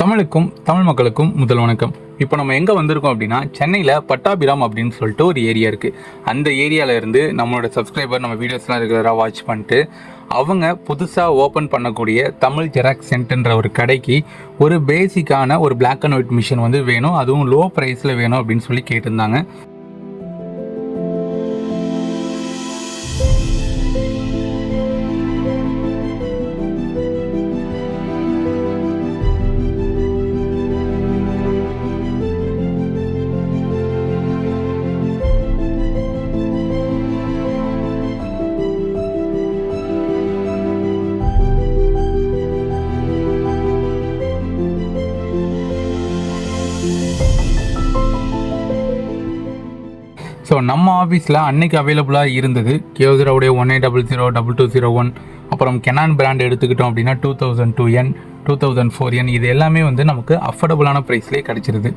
தமிழுக்கும் தமிழ் மக்களுக்கும் முதல் வணக்கம். இப்போ நம்ம எங்கே வந்திருக்கோம் அப்படின்னா, சென்னையில் பட்டாபிராம் அப்படின்னு சொல்லிட்டு ஒரு ஏரியா இருக்குது. அந்த ஏரியாவில் இருந்து நம்மளோட சப்ஸ்கிரைபர் நம்ம வீடியோஸ்லாம் ரெகுலராக வாட்ச் பண்ணிட்டு அவங்க புதுசாக ஓப்பன் பண்ணக்கூடிய தமிழ் ஜெராக்ஸ் சென்டர்ன்ற ஒரு கடைக்கு ஒரு பேசிக்கான ஒரு பிளாக் அண்ட் ஒயிட் மிஷின் வந்து வேணும், அதுவும் லோ ப்ரைஸில் வேணும் அப்படின்னு சொல்லி கேட்டிருந்தாங்க. ஸோ நம்ம ஆஃபீஸில் அன்றைக்கி அவைலபிளாக இருந்தது கியோசிராவுடைய 1800 அப்புறம் கெனான் பிராண்ட் எடுத்துக்கிட்டோம் அப்படின்னா 2002N 2004N இது எல்லாமே வந்து நமக்கு அஃபோர்டபுளான ப்ரைஸ்லேயே கிடச்சிருது.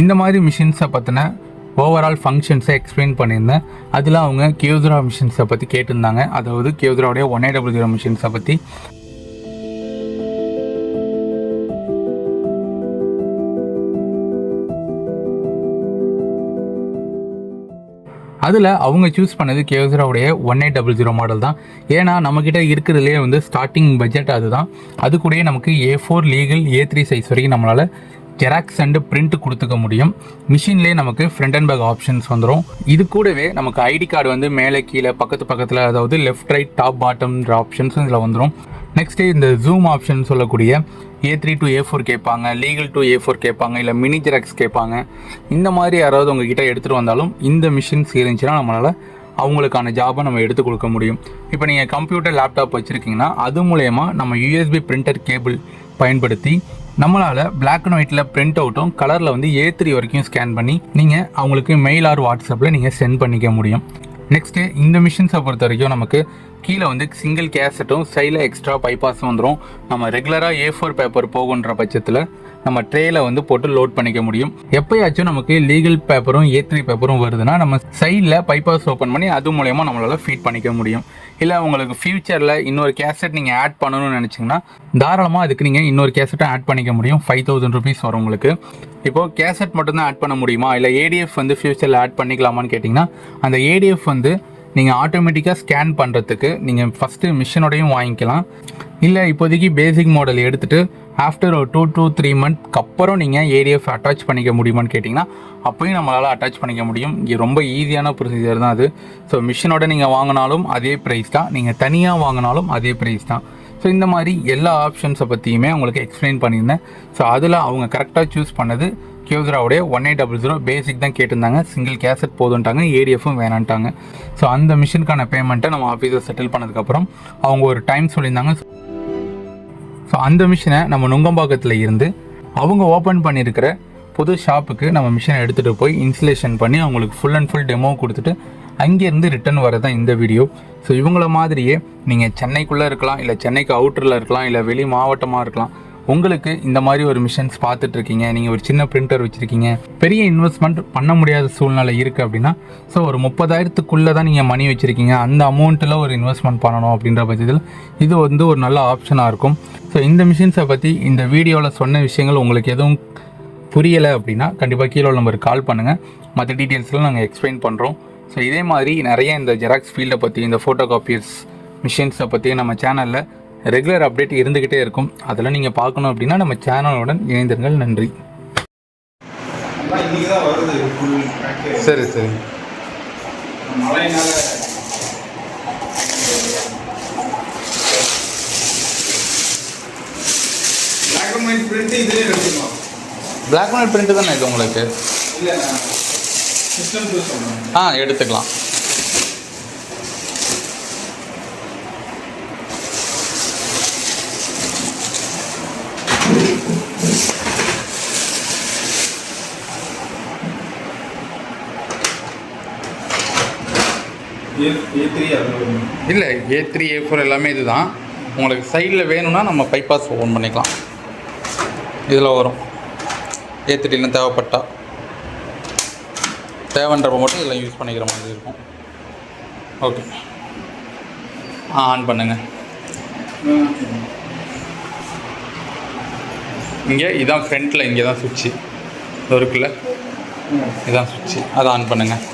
இந்த மாதிரி மிஷின்ஸை பற்றின ஓவரால் ஃபங்க்ஷன்ஸை எக்ஸ்பிளைன் பண்ணியிருந்தேன். அதில் அவங்க கியோசிரா மிஷின்ஸை பற்றி கேட்டிருந்தாங்க, அதாவது கியோசிராவுடைய 1800 மிஷின்ஸை பற்றி. அதில் அவங்க சூஸ் பண்ணது கியோசிராவுடைய 1800 மாடல் தான். ஏன்னா நம்மக்கிட்ட இருக்கிறதுலே வந்து ஸ்டார்டிங் பட்ஜெட் அதுதான். அது கூடயே நமக்கு A4 லீகல் A3 சைஸ் வரைக்கும் நம்மளால் ஜெராக்ஸ் அண்டு பிரிண்ட் கொடுத்துக்க முடியும். மிஷின்லேயே நமக்கு ஃப்ரண்ட் அண்ட் பேக் ஆப்ஷன்ஸ் வந்துடும். இது கூடவே நமக்கு ஐடி கார்டு வந்து மேலே கீழே பக்கத்தில் அதாவது லெஃப்ட் ரைட் டாப் பாட்டம்ன்ற ஆப்ஷன்ஸும் இதில் வந்துடும். நெக்ஸ்ட்டு இந்த ஜூம் ஆப்ஷன் சொல்லக்கூடிய A3 to A4 கேட்பாங்க, லீகல் டு A4 கேட்பாங்க, இல்லை மினி ஜெராக்ஸ் கேட்பாங்க. இந்த மாதிரி யாராவது உங்ககிட்ட எடுத்துகிட்டு வந்தாலும் இந்த மிஷின்ஸ் இருந்துச்சுன்னா நம்மளால் அவங்களுக்கான ஜாபை நம்ம எடுத்து கொடுக்க முடியும். இப்போ நீங்கள் கம்ப்யூட்டர் லேப்டாப் வச்சுருக்கீங்கன்னா அது மூலயமா நம்ம USB பிரிண்டர் கேபிள் பயன்படுத்தி நம்மளால் பிளாக் அண்ட் ஒயிட்டில் பிரிண்ட் அவுட்டும் கலரில் வந்து A3 வரைக்கும் ஸ்கேன் பண்ணி நீங்கள் அவங்களுக்கு மெயில் ஆர் வாட்ஸ்அப்பில் நீங்கள் சென்ட் பண்ணிக்க முடியும். நெக்ஸ்ட்டு இந்த மிஷின்ஸை பொறுத்த வரைக்கும் நமக்கு கீழே வந்து சிங்கிள் கேசட்டும் சைடில் எக்ஸ்ட்ரா பைபாஸும் வந்துடும். நம்ம ரெகுலராக A4 பேப்பர் போகுன்ற பட்சத்தில் நம்ம ட்ரேயில் வந்து போட்டு லோட் பண்ணிக்க முடியும். எப்போயாச்சும் நமக்கு லீகல் பேப்பரும் A3 பேப்பரும் வருதுன்னா நம்ம சைடில் பைபாஸ் ஓப்பன் பண்ணி அது மூலயமா நம்மளால் ஃபீட் பண்ணிக்க முடியும். இல்லை உங்களுக்கு ஃபியூச்சரில் இன்னொரு கேசட் நீங்கள் ஆட் பண்ணணும்னு நினச்சிங்கன்னா தாராளமாக அதுக்கு நீங்கள் இன்னொரு கேசட்டை ஆட் பண்ணிக்க முடியும். 5000 rupees வரும் உங்களுக்கு. இப்போது கேசட் மட்டும்தான் ஆட் பண்ண முடியுமா, இல்லை ADF வந்து ஃபியூச்சரில் ஆட் பண்ணிக்கலாமான்னு கேட்டிங்கன்னா, அந்த ADF வந்து நீங்கள் ஆட்டோமேட்டிக்காக ஸ்கேன் பண்ணுறதுக்கு நீங்கள் ஃபஸ்ட்டு மிஷினோடையும் வாங்கிக்கலாம். இல்லை இப்போதைக்கு பேசிக் மாடல் எடுத்துகிட்டு ஆஃப்டர் ஒரு 2 to 3 months அப்புறம் நீங்கள் ADF அட்டாச் பண்ணிக்க முடியுமான்னு கேட்டிங்கன்னா அப்போயும் நம்மளால் அட்டாச் பண்ணிக்க முடியும். இது ரொம்ப ஈஸியான ப்ரொசீஜர் தான் அது. ஸோ மிஷினோட நீங்கள் வாங்கினாலும் அதே ப்ரைஸ் தான், நீங்கள் தனியாக வாங்கினாலும் அதே ப்ரைஸ் தான். ஸோ இந்த மாதிரி எல்லா ஆப்ஷன்ஸை பற்றியுமே உங்களுக்கு எக்ஸ்பிளைன் பண்ணியிருந்தேன். ஸோ அதில் அவங்க கரெக்டாக சூஸ் பண்ணது கியோசிராவுடைய 1800 பேசிக் தான் கேட்டிருந்தாங்க. சிங்கிள் கேசட் போதுன்ட்டாங்க, ADFும் வேணான்ட்டாங்க. ஸோ அந்த மிஷினுக்கான பேமெண்ட்டை நம்ம ஆஃபீஸில் செட்டில் பண்ணதுக்கப்புறம் அவங்க ஒரு டைம் சொல்லியிருந்தாங்க. ஸோ அந்த மிஷினை நம்ம நுங்கம்பாக்கத்தில் இருந்து அவங்க ஓப்பன் பண்ணியிருக்கிற புது ஷாப்புக்கு நம்ம மிஷினை எடுத்துகிட்டு போய் இன்ஸ்டலேஷன் பண்ணி அவங்களுக்கு ஃபுல் அண்ட் ஃபுல் டெமோ கொடுத்துட்டு அங்கேருந்து ரிட்டன் வர தான் இந்த வீடியோ. ஸோ இவங்கள மாதிரியே நீங்கள் சென்னைக்குள்ளே இருக்கலாம், இல்லை சென்னைக்கு அவுட்டரில் இருக்கலாம், இல்லை வெளி மாவட்டமாக இருக்கலாம். உங்களுக்கு இந்த மாதிரி ஒரு மிஷின்ஸ் பார்த்துட்ருக்கீங்க, நீங்கள் ஒரு சின்ன பிரிண்டர் வச்சுருக்கீங்க, பெரிய இன்வெஸ்ட்மெண்ட் பண்ண முடியாத சூழ்நிலை இருக்குது அப்படின்னா, ஸோ ஒரு 30,000க்குள்ளே தான் நீங்கள் மணி வச்சுருக்கீங்க, அந்த அமௌண்ட்டில் ஒரு இன்வெஸ்ட்மெண்ட் பண்ணணும் அப்படின்ற பட்சத்தில் இது வந்து ஒரு நல்ல ஆப்ஷனாக இருக்கும். ஸோ இந்த மிஷின்ஸை பற்றி இந்த வீடியோவில் சொன்ன விஷயங்கள் உங்களுக்கு எதுவும் புரியலை அப்படின்னா கண்டிப்பாக கீழே நம்பருக்கு கால் பண்ணுங்கள், மற்ற டீட்டெயில்ஸ்லாம் நாங்கள் எக்ஸ்பிளைன் பண்ணுறோம். ஸோ இதே மாதிரி நிறைய இந்த ஜெராக்ஸ் ஃபீல்டை பற்றி, இந்த ஃபோட்டோ காப்பியர்ஸ் மிஷின்ஸை பற்றி நம்ம சேனலில் ரெகுலர் அப்டேட் இருந்துக்கிட்டே இருக்கும். அதெல்லாம் நீங்கள் பார்க்கணும் அப்படின்னா நம்ம சேனலுடன் இணைந்திருங்கள். நன்றி. சரி சரி. பிளாக் அண்ட் ஒயிட் பிரிண்ட் தானே இது உங்களுக்கு? எடுத்துக்கலாம். இல்லை A3 A4 எல்லாமே இது தான். உங்களுக்கு சைடில் வேணும்னா நம்ம பைபாஸ் ஓப்பன் பண்ணிக்கலாம். இதில் வரும் A3ல தேவைப்பட்டா தேவைன்றப்ப மட்டும் இதெல்லாம் யூஸ் பண்ணிக்கிற மாதிரி இருக்கும். ஓகே, ஆன் பண்ணுங்கள். இங்கே இதான் ஃப்ரண்ட்டில் இங்கே தான் சுவிட்சு இருக்குல்ல, இதான் சுவிட்சு, அதை ஆன் பண்ணுங்கள்.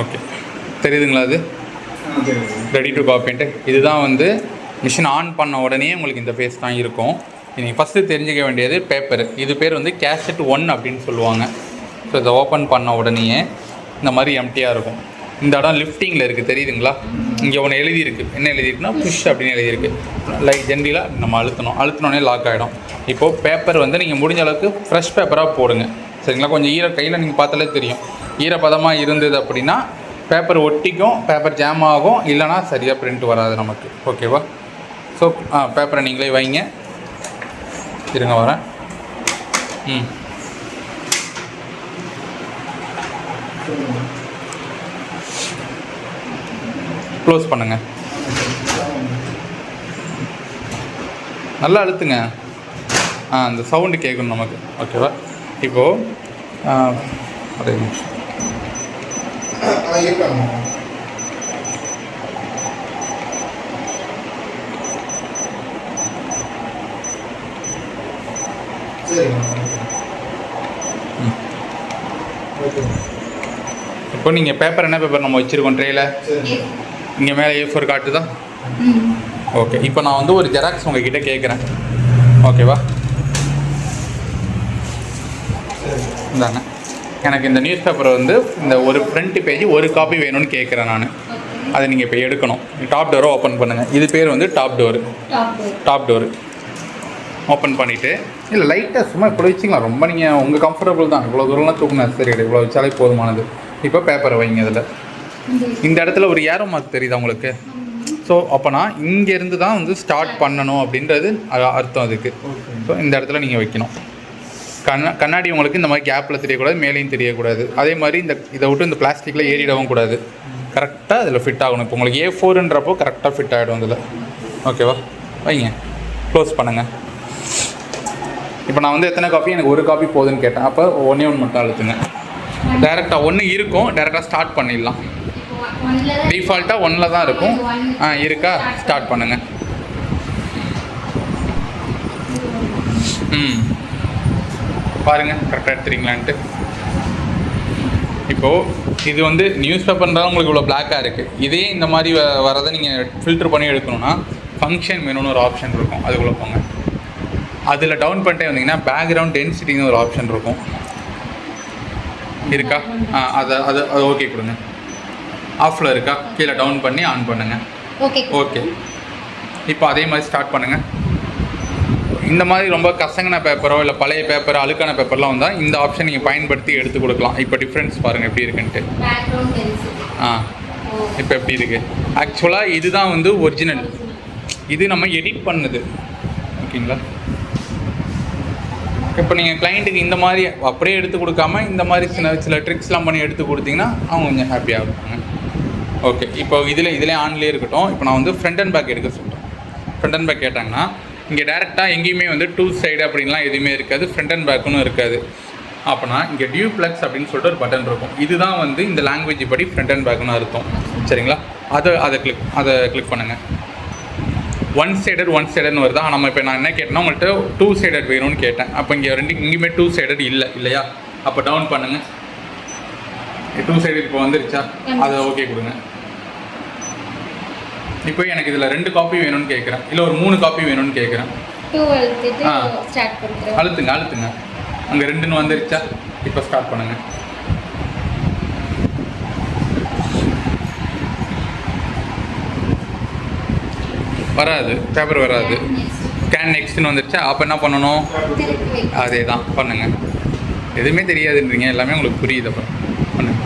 ஓகே, தெரியுதுங்களா? அது ரெடி டு காப்பின்ட்டு. இதுதான் வந்து மிஷின் ஆன் பண்ண உடனே உங்களுக்கு இந்த பேஸ் தான் இருக்கும். நீங்கள் ஃபஸ்ட்டு தெரிஞ்சிக்க வேண்டியது பேப்பர். இது பேர் வந்து கேசட் 1 அப்படின்னு சொல்லுவாங்க. ஸோ இதை ஓப்பன் பண்ண உடனேயே இந்த மாதிரி எம்டியாக இருக்கும். இந்த இடம் லிஃப்டிங்கில் இருக்குது, தெரியுதுங்களா? இங்கே ஒன்று எழுதியிருக்கு. என்ன எழுதியிருக்குன்னா புஷ் அப்படின்னு எழுதியிருக்கு. ஜென்ரலாக நம்ம அழுத்தினோடனே லாக் ஆகிடும். இப்போது பேப்பர் வந்து நீங்கள் முடிஞ்ச அளவுக்கு ஃப்ரெஷ் பேப்பராக போடுங்க, சரிங்களா? கொஞ்சம் கையில் நீங்கள் பார்த்தாலே தெரியும். ஈரப்பதமாக இருந்தது அப்படின்னா பேப்பர் ஒட்டிக்கும், பேப்பர் ஜாம் ஆகும், இல்லைனா சரியாக பிரிண்ட் வராது நமக்கு. ஓகேவா? ஸோ பேப்பரை நீங்களே வைங்க. இருங்க வரேன். க்ளோஸ் பண்ணுங்கள். நல்லா அழுத்துங்க. அந்த சவுண்டு கேட்கணும் நமக்கு. ஓகேவா? இப்போது அதே நிமிஷம் இப்போ நீங்கள் பேப்பர் என்ன பேப்பர் நம்ம வச்சுருக்கோம் ட்ரேயில்? இங்கே மேலே A4 காட்டுதா? ஓகே, இப்போ நான் வந்து ஒரு ஜெராக்ஸ் உங்ககிட்ட கேட்குறேன். ஓகேவா? இந்தாங்க, எனக்கு இந்த நியூஸ் பேப்பரை வந்து இந்த ஒரு ஃப்ரண்ட் பேஜ் ஒரு காப்பி வேணும்னு கேட்குறேன் நான். அதை நீங்கள் இப்போ எடுக்கணும். டாப் டோரை ஓப்பன் பண்ணுங்கள். இது பேர் வந்து டாப் டோரு ஓப்பன் பண்ணிவிட்டு, இல்லை லைட்டாக சும்மா இப்படி வச்சிங்களா, ரொம்ப நீங்கள் உங்கள் கம்ஃபர்டபுள் தான். இவ்வளோ தூரம்லாம் தூக்கணும் சரி கிடையாது, இவ்வளோ வச்சாலே போதுமானது. இப்போ பேப்பரை வைங்க. இதில் இந்த இடத்துல ஒரு ஏரோ மார்க் தெரியுதா உங்களுக்கு? ஸோ அப்போனா இங்கேருந்து தான் வந்து ஸ்டார்ட் பண்ணணும் அப்படின்றது அர்த்தம் அதுக்கு. ஸோ இந்த இடத்துல நீங்கள் வைக்கணும். கண்ணாடி உங்களுக்கு இந்த மாதிரி கேப்பில் தெரியக்கூடாது, மேலேயும் தெரியக்கூடாது. அதே மாதிரி இதை விட்டு இந்த பிளாஸ்டிக்கில் ஏறிடவும் கூடாது. கரெக்டாக அதில் ஃபிட் ஆகணும். இப்போ உங்களுக்கு A4ன்றப்போ கரெக்டாக ஃபிட் ஆகிடும் அதில். ஓகேவா? வைங்க, க்ளோஸ் பண்ணுங்கள். இப்போ நான் வந்து எத்தனை காப்பி, எனக்கு ஒரு காப்பி போதுன்னு கேட்டேன். அப்போ ஒன்று மட்டும் அழுத்துங்க. டேரெக்டாக ஒன்று இருக்கும், டேரெக்டாக ஸ்டார்ட் பண்ணிடலாம். டிஃபால்ட்டாக 1ல் தான் இருக்கும். இருக்கா? ஸ்டார்ட் பண்ணுங்கள். பாருங்கள் கரெக்டாக எடுத்துறீங்களான்ட்டு. இப்போது இது வந்து நியூஸ் பேப்பர்ன்றாலும் உங்களுக்கு இவ்வளோ பிளாக்காக இருக்குது. இதே இந்த மாதிரி வரதை நீங்கள் ஃபில்ட்ரு பண்ணி எடுக்கணும்னா ஃபங்க்ஷன் மெனுன்னு ஒரு ஆப்ஷன் இருக்கும், அதுக்குள்ளே போங்க. அதில் டவுன் பண்ணிட்டே வந்தீங்கன்னா பேக்ரவுண்ட் டென்சிட்டின்னு ஒரு ஆப்ஷன் இருக்கும். இருக்கா? அது ஓகே கொடுங்க. ஆஃபில் இருக்கா? கீழே டவுன் பண்ணி ஆன் பண்ணுங்கள். ஓகே, இப்போ அதே மாதிரி ஸ்டார்ட் பண்ணுங்கள். இந்த மாதிரி ரொம்ப கசங்கின பேப்பரோ இல்லை பழைய பேப்பர், அழுக்கான பேப்பர்லாம் வந்தால் இந்த ஆப்ஷன் நீங்கள் பயன்படுத்தி எடுத்து கொடுக்கலாம். இப்போ டிஃப்ரென்ஸ் பாருங்கள் எப்படி இருக்குன்ட்டு. இப்போ எப்படி இருக்குது? ஆக்சுவலாக இதுதான் வந்து ஒரிஜினல். இது நம்ம எடிட் பண்ணுது. ஓகேங்களா? இப்போ நீங்கள் கிளைண்ட்டுக்கு இந்த மாதிரி அப்படியே எடுத்து கொடுக்காம இந்த மாதிரி சில ட்ரிக்ஸ்லாம் பண்ணி எடுத்து கொடுத்தீங்கன்னா அவங்க கொஞ்சம் ஹாப்பியாக இருப்பாங்க. ஓகே, இப்போ இதிலே ஆன்லேயே இருக்கட்டும். இப்போ நான் வந்து ஃப்ரண்ட் அண்ட் பேக் எடுக்க சொல்கிறேன். ஃப்ரண்ட் அண்ட் பேக் கேட்டாங்கன்னா இங்கே டேரெக்டாக எங்கேயுமே வந்து 2 சைடு அப்படின்லாம் எதுவுமே இருக்காது, ஃப்ரண்ட் அண்ட் பேக்குன்னு இருக்காது. அப்போனா இங்கே டியூப்ளெக்ஸ் அப்படின்னு சொல்லிட்டு ஒரு பட்டன் இருக்கும். இதுதான் வந்து இந்த லாங்குவேஜ் படி ஃப்ரண்ட் அண்ட் பேக்குன்னு அர்த்தம். சரிங்களா? அதை கிளிக் பண்ணுங்கள். ஒன் சைடட்னு வருதா? நம்ம இப்போ நான் என்ன கேட்டேன்னா உங்கள்கிட்ட 2 சைடட் வேணும்னு கேட்டேன். அப்போ இங்கே இங்கேயுமே 2 சைடட் இல்லையா? அப்போ டவுன் பண்ணுங்கள். 2 சைடு இப்போ வந்துருச்சா? அதை ஓகே கொடுங்க. இப்போ எனக்கு இதில் 2 காப்பி வேணும்னு கேட்குறேன், இல்லை ஒரு 3 காப்பி வேணும்னு கேட்குறேன். அழுத்துங்க. அங்கே 2ன்னு வந்துருச்சா? இப்போ ஸ்டார்ட் பண்ணுங்கள். வராது, பேப்பர் வராது. ஸ்கேன் நெக்ஸ்ட்னு வந்துருச்சா? அப்போ என்ன பண்ணணும்? அதே தான் பண்ணுங்கள். எதுவுமே தெரியாதுன்றீங்க, எல்லாமே உங்களுக்கு புரியுது. அப்புறம் பண்ணுங்க.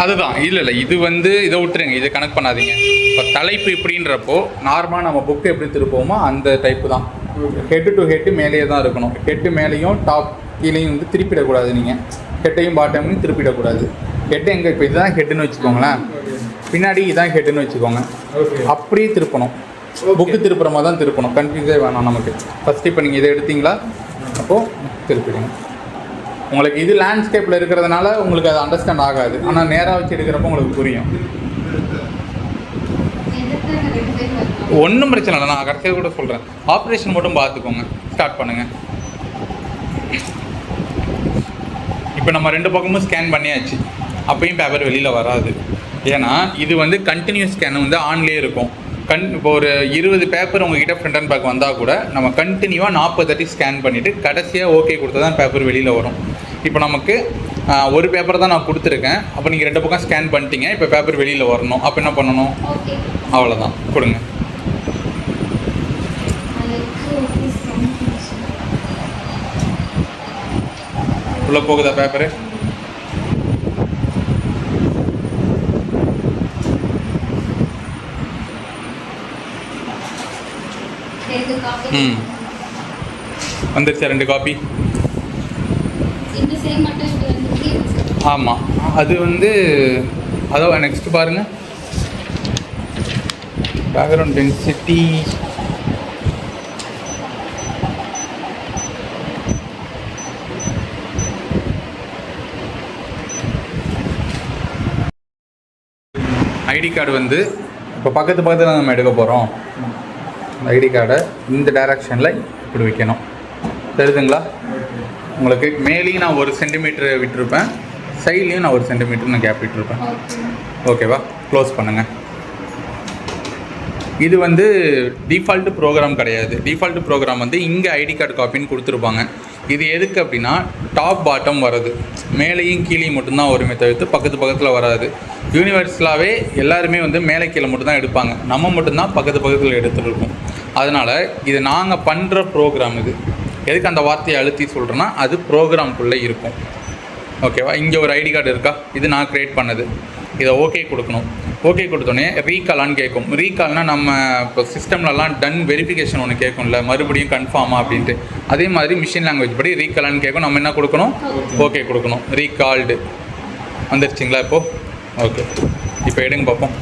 அதுதான். இல்லை இது வந்து இதை விட்டுருங்க, இதை கனெக்ட் பண்ணாதீங்க. இப்போ தலைப்பு இப்படின்றப்போ நார்மலாக நம்ம புக்கு எப்படி திருப்போமோ அந்த டைப்பு தான். ஹெட்டு டு ஹெட்டு மேலேயே தான் இருக்கணும். ஹெட்டு மேலேயும் டாப் கீழேயும் வந்து திருப்பிடக்கூடாது. நீங்கள் ஹெட்டையும் பாட்டமையும் திருப்பிடக்கூடாது. ஹெட்டு எங்கே? இப்போ இதுதான் ஹெட்டுன்னு வச்சுக்கோங்களேன், பின்னாடி இதான் ஹெட்டுன்னு வச்சுக்கோங்க. அப்படியே திருப்பணும். புக்கு திருப்புற மாதிரி தான் திருப்பணும், கன்ஃபியூஸே வேணாம் நமக்கு. ஃபஸ்ட்டு இப்போ நீங்கள் இதை எடுத்தீங்களா, அப்போது திருப்பிடுங்க. உங்களுக்கு இது லேண்ட்ஸ்கேப்பில் இருக்கிறதுனால உங்களுக்கு அது அண்டர்ஸ்டாண்ட் ஆகாது, ஆனால் நேராக வச்சு எடுக்கிறப்போ உங்களுக்கு புரியும். ஒன்றும் பிரச்சனை இல்லை, நான் கடைசியாக கூட சொல்கிறேன். ஆப்ரேஷன் மட்டும் பார்த்துக்கோங்க, ஸ்டார்ட் பண்ணுங்கள். இப்போ நம்ம 2 பக்கமும் ஸ்கேன் பண்ணியாச்சு, அப்பயும் பேப்பர் வெளியில் வராது. ஏன்னா இது வந்து கண்டினியூஸ் ஸ்கேன் வந்து ஆன்லேயே இருக்கும். இப்போ ஒரு 20 பேப்பர் உங்ககிட்ட ஃப்ரண்ட் அண்ட் பேக் வந்தால் கூட நம்ம கண்டினியூவாக 40 தாட்டி ஸ்கேன் பண்ணிவிட்டு கடைசியாக ஓகே கொடுத்தா தான் பேப்பர் வெளியில் வரும். இப்போ நமக்கு ஒரு பேப்பர் தான் நான் கொடுத்துருக்கேன், அப்போ நீங்கள் 2 பக்கம் ஸ்கேன் பண்ணிட்டீங்க, இப்போ பேப்பர் வெளியில் வரணும். அப்போ என்ன பண்ணணும், அவ்வளோதான், கொடுங்க. உள்ளே போகுதா பேப்பரு? வந்துருச்சா 2 காப்பி? ஆமாம், அது வந்து அதான் நெக்ஸ்ட் பாருங்கள். பேக்ரவுண்ட் டென்சிட்டி ஐடி கார்டு வந்து இப்போ பக்கத்தில் நம்ம எடுக்க போகிறோம். ஐடி கார்டை இந்த டைரக்ஷனில் இப்படி வைக்கணும், தெரியுதுங்களா? உங்களுக்கு மேலேயும் நான் 1 சென்டிமீட்டர் விட்டுருப்பேன், சைட்லேயும் நான் 1 சென்டிமீட்டர் நான் கேப் விட்டுருப்பேன். ஓகேவா? க்ளோஸ் பண்ணுங்கள். இது வந்து டிஃபால்ட்டு ப்ரோக்ராம் கிடையாது. டிஃபால்ட்டு ப்ரோக்ராம் வந்து இங்கே ஐடி கார்டு காப்பின்னு கொடுத்துருப்பாங்க. இது எதுக்கு அப்படின்னா டாப் பாட்டம் வர்றது, மேலேயும் கீழேயும் மட்டும்தான் வருமே தவிர்த்து பக்கத்தில் வராது. யூனிவர்சலாகவே எல்லாருமே வந்து மேலே கீழே மட்டும்தான் எடுப்பாங்க, நம்ம மட்டும்தான் பக்கத்தில் எடுத்துருக்கோம். அதனால் இது நாங்கள் பண்ணுற ப்ரோக்ராம். இது எதுக்கு அந்த வார்த்தையை அழுத்தி சொல்கிறேன்னா அது ப்ரோக்ராம்குள்ளே இருக்கும். ஓகேவா? இங்கே ஒரு ஐடி கார்டு இருக்கா, இது நான் க்ரியேட் பண்ணது. இதை ஓகே கொடுக்கணும். ஓகே கொடுத்தோன்னே ரீகாலான்னு கேட்கும். ரீகால்னால் நம்ம இப்போ சிஸ்டம்லலாம் டன் வெரிஃபிகேஷன் ஒன்று கேட்கும்ல, மறுபடியும் கன்ஃபார்மா அப்படின்ட்டு. அதே மாதிரி மிஷின் லாங்குவேஜ் படி ரீகாலான்னு கேட்கும். நம்ம என்ன கொடுக்கணும், ஓகே கொடுக்கணும். ரீகால்டு வந்துருச்சுங்களா இப்போது? ஓகே, இப்போ எடுங்க பார்ப்போம்.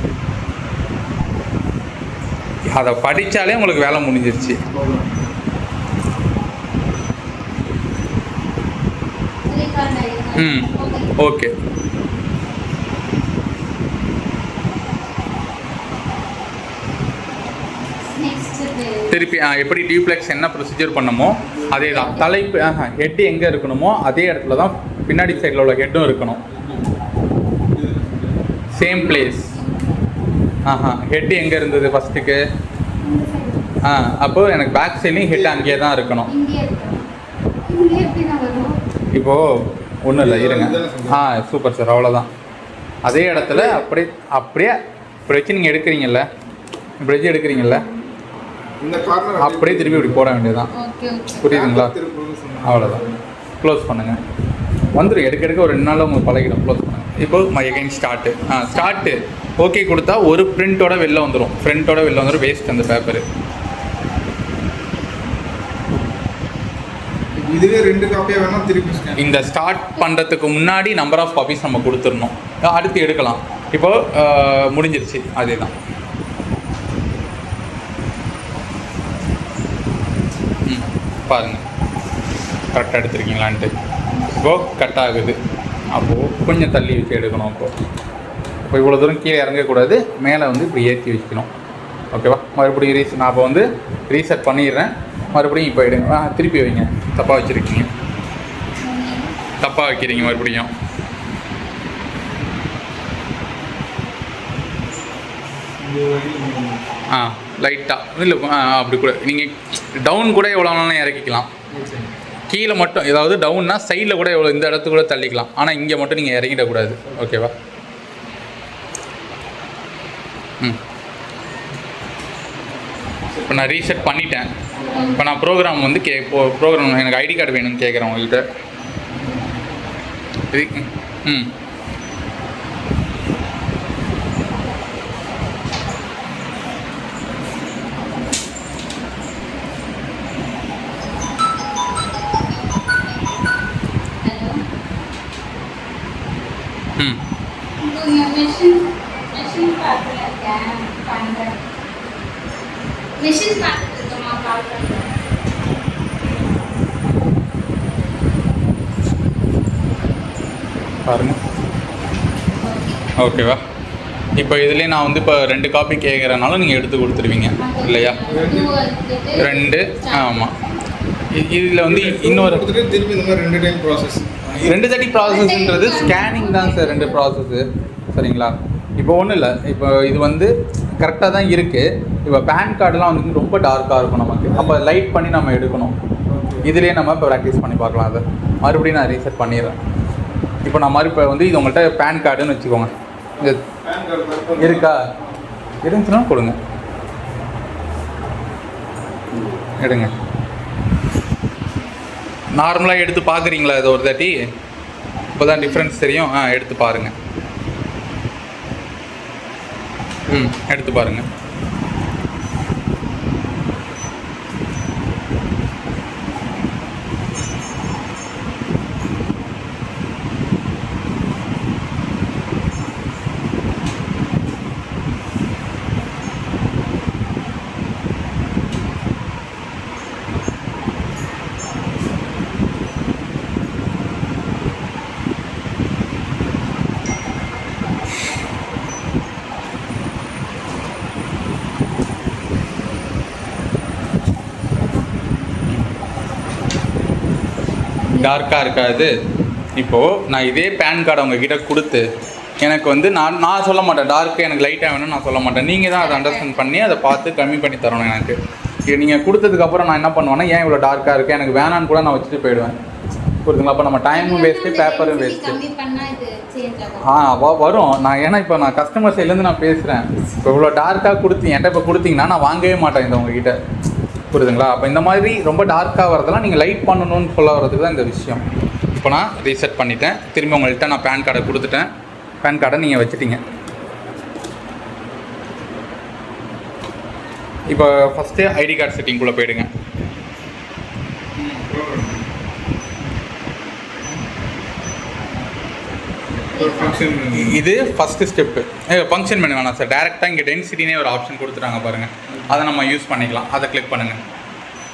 அதை படித்தாலே உங்களுக்கு வேலை முடிஞ்சிருச்சு. ஓகே. திருப்பி எப்படி டியூப்ளெக்ஸ் என்ன ப்ரொசீஜர் பண்ணமோ அதே தான். தலைப்பு ஹெட்டு எங்கே இருக்கணுமோ அதே இடத்துல தான் பின்னாடி சைடில் உள்ள ஹெட்டும் இருக்கணும். Same place. ஹெட்டு எங்கே இருந்தது ஃபஸ்ட்டுக்கு? அப்போது எனக்கு பேக் சைட்லேயும் ஹெட் அங்கேயே தான் இருக்கணும். இப்போது ஒன்றும் இல்லை, இருங்க. சூப்பர் சார், அவ்வளோதான். அதே இடத்துல அப்படியே இப்படி வச்சு நீங்கள் எடுக்கிறீங்கல்ல, இப்படி வச்சு எடுக்கிறீங்கல்ல, அப்படியே திருப்பி இப்படி போட வேண்டியதுதான். புரியுதுங்களா? அவ்வளோதான். க்ளோஸ் பண்ணுங்கள். வந்துடும், எடுக்க ஒரு 2 நாளில் உங்களுக்கு பழகிடும். க்ளோஸ் பண்ணுங்கள். இப்போ மை அகைன் ஸ்டார்ட்டு ஓகே கொடுத்தா ஒரு பிரிண்ட்டோட வெளில வந்துடும், ஃப்ரண்ட்டோட வெளில வந்துடும். வேஸ்ட் அந்த பேப்பரு. இதுவே 2 காப்பியாக வேணால் திருப்பி இந்த ஸ்டார்ட் பண்ணுறதுக்கு முன்னாடி நம்பர் ஆஃப் காப்பீஸ் நம்ம கொடுத்துடணும், அடுத்து எடுக்கலாம். இப்போது முடிஞ்சிருச்சு. அதே தான். பாருங்கள் கரெக்டாக எடுத்துருக்கீங்களான்ட்டு. இப்போது கட் ஆகுது. அப்போது கொஞ்சம் தள்ளி வச்சு எடுக்கணும். இப்போ இவ்வளோ தூரம் கீழே இறங்கக்கூடாது, மேலே வந்து இப்படி ஏற்றி வைக்கணும். ஓகேவா? மறுபடியும் நான் இப்போ வந்து ரீசெட் பண்ணிடுறேன். மறுபடியும் இப்போ எடுங்க. திருப்பி வைங்க. தப்பாக வச்சுருக்கீங்க, தப்பாக வைக்கிறீங்க. மறுபடியும் லைட்டாக இல்லை, அப்படி கூட நீங்கள் டவுன் கூட எவ்வளோ நாளும் இறக்கிக்கலாம். கீழே மட்டும் ஏதாவது டவுன்னா சைடில் கூட எவ்வளோ இந்த இடத்துக்கு கூட தள்ளிக்கலாம். ஆனால் இங்கே மட்டும் நீங்கள் இறங்கிடக்கூடாது. ஓகேவா? இப்போ நான் ரீசெட் பண்ணிட்டேன். இப்போ நான் ப்ரோக்ராம் வந்து ப்ரோக்ராம் எனக்கு ஐடி கார்டு வேணும்னு கேட்குறேன் உங்கள்கிட்ட. பாருங்கள். ஓகேவா? இப்போ இதுலேயே நான் வந்து இப்போ 2 காப்பி கேட்குறனால நீங்கள் எடுத்து கொடுத்துருவீங்க இல்லையா? 2 ஆமாம். இதில் வந்து இன்னொரு கொடுத்துட்டு திருப்பி இந்த மாதிரி 2 டைம் ப்ராசஸ். 2 தட்டி ப்ராசஸ்ன்றது ஸ்கேனிங் தான் சார் 2 ப்ராசஸ்ஸு. சரிங்களா? இப்போ ஒன்றும் இல்லை, இப்போ இது வந்து கரெக்டாக தான் இருக்குது. இப்போ பேன் கார்டுலாம் வந்து ரொம்ப டார்க்காக இருக்கும் நமக்கு, அப்போ லைட் பண்ணி நம்ம எடுக்கணும். இதுலேயே நம்ம இப்போ ப்ராக்டிஸ் பண்ணி பார்க்கலாம். அதை மறுபடியும் நான் ரீசெட் பண்ணிடுறேன். இப்போ நான் மாதிரி இப்போ வந்து இது உங்கள்கிட்ட பேன் கார்டுன்னு வச்சுக்கோங்க. இது இருக்கா? இருந்துச்சுன்னா கொடுங்க, எடுங்க. நார்மலாக எடுத்து பார்க்குறீங்களா? இது ஒரு தாட்டி இப்போ தான் டிஃப்ரென்ஸ் தெரியும். எடுத்து பாருங்கள். எடுத்து பாருங்கள். டார்க்காக இருக்காது. இப்போது நான் இதே பேன் கார்டை உங்ககிட்ட கொடுத்து எனக்கு வந்து நான் சொல்ல மாட்டேன் டார்க்கு எனக்கு லைட்டாக வேணும்னு நான் சொல்ல மாட்டேன். நீங்கள் தான் அதை அண்டர்ஸ்டாண்ட் பண்ணி அதை பார்த்து கம்மி பண்ணி தரணும் எனக்கு. இது நீங்கள் கொடுத்ததுக்கப்புறம் நான் என்ன பண்ணுவேன்னா, ஏன் இவ்வளோ டார்க்காக இருக்குது எனக்கு வேணான்னு கூட நான் வச்சுட்டு போயிடுவேன். புரியுதுங்களா? அப்போ நம்ம டைமும் வேஸ்ட்டு, பேப்பரும் வேஸ்ட்டு. வரும். ஏன்னா இப்போ நான் கஸ்டமர் சைட்லேருந்து நான் பேசுகிறேன். இப்போ இவ்வளோ டார்க்காக என்கிட்ட இப்போ கொடுத்தீங்கன்னா நான் வாங்கவே மாட்டேன் இந்த உங்ககிட்ட. புரியுதுங்களா? அப்போ இந்த மாதிரி ரொம்ப டார்க்காக வரதெல்லாம் நீங்கள் லைட் பண்ணணும்னு சொல்ல வரதுக்கு தான் இந்த விஷயம். இப்போ நான் ரீசெட் பண்ணிட்டேன். திரும்பி உங்கள்கிட்ட நான் பேன் கார்டை கொடுத்துட்டேன். பேன் கார்டை நீங்கள் வச்சுட்டீங்க. இப்போ ஃபஸ்ட்டு ஐடி கார்டு செட்டிங்குள்ளே போயிடுங்க. இது ஃபஸ்ட்டு ஸ்டெப்பு. ஃபங்க்ஷன் மெனு வேணாம் சார், டேரெக்டாக இங்கே டென்சிட்டினே ஒரு ஆப்ஷன் கொடுத்துட்டாங்க பாருங்கள், அதை நம்ம யூஸ் பண்ணிக்கலாம். அதை கிளிக் பண்ணுங்கள்.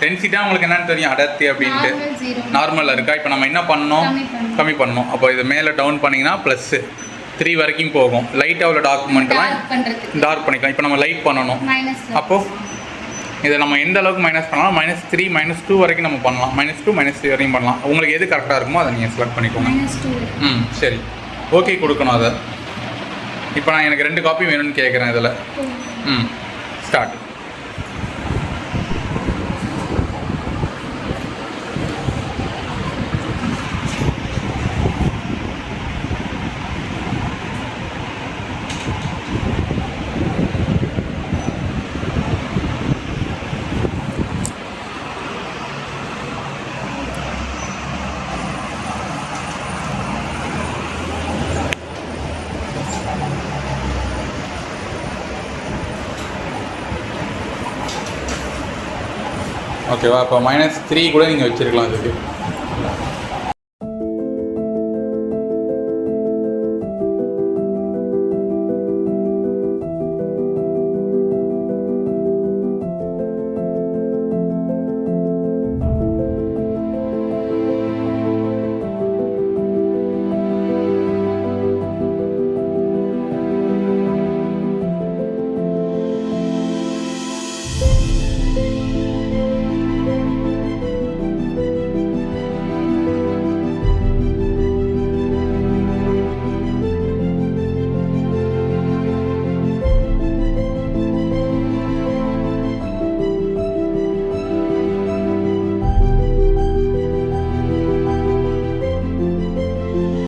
டென்சிட்டியாக உங்களுக்கு என்னென்னு தெரியும், அடர்த்தி அப்படின்ட்டு. நார்மலில் இருக்கா? இப்போ நம்ம என்ன பண்ணணும், கம்மி பண்ணணும். அப்போ இது மேலே டவுன் பண்ணிங்கன்னா +3 வரைக்கும் போகும். லைட்டாக உள்ள டாக்குமெண்ட்லாம் டார்க் பண்ணிக்கலாம். இப்போ நம்ம லைட் பண்ணணும். அப்போது இதை நம்ம எந்த அளவுக்கு மைனஸ் பண்ணலாம், -3 -2 வரைக்கும் நம்ம பண்ணலாம். -2 -3 வரைக்கும் பண்ணலாம். உங்களுக்கு எது கரெக்டாக இருக்குமோ அதை நீங்கள் செலக்ட் பண்ணிக்கோங்க. சரி, ஓகே கொடுக்கணும் அதை. இப்போ நான் எனக்கு 2 காப்பி வேணும்னு கேட்குறேன் இதில். ஸ்டார்ட். ஓகேவா? இப்போ -3 கூட நீங்கள் வச்சுருக்கலாம் இதுக்கு.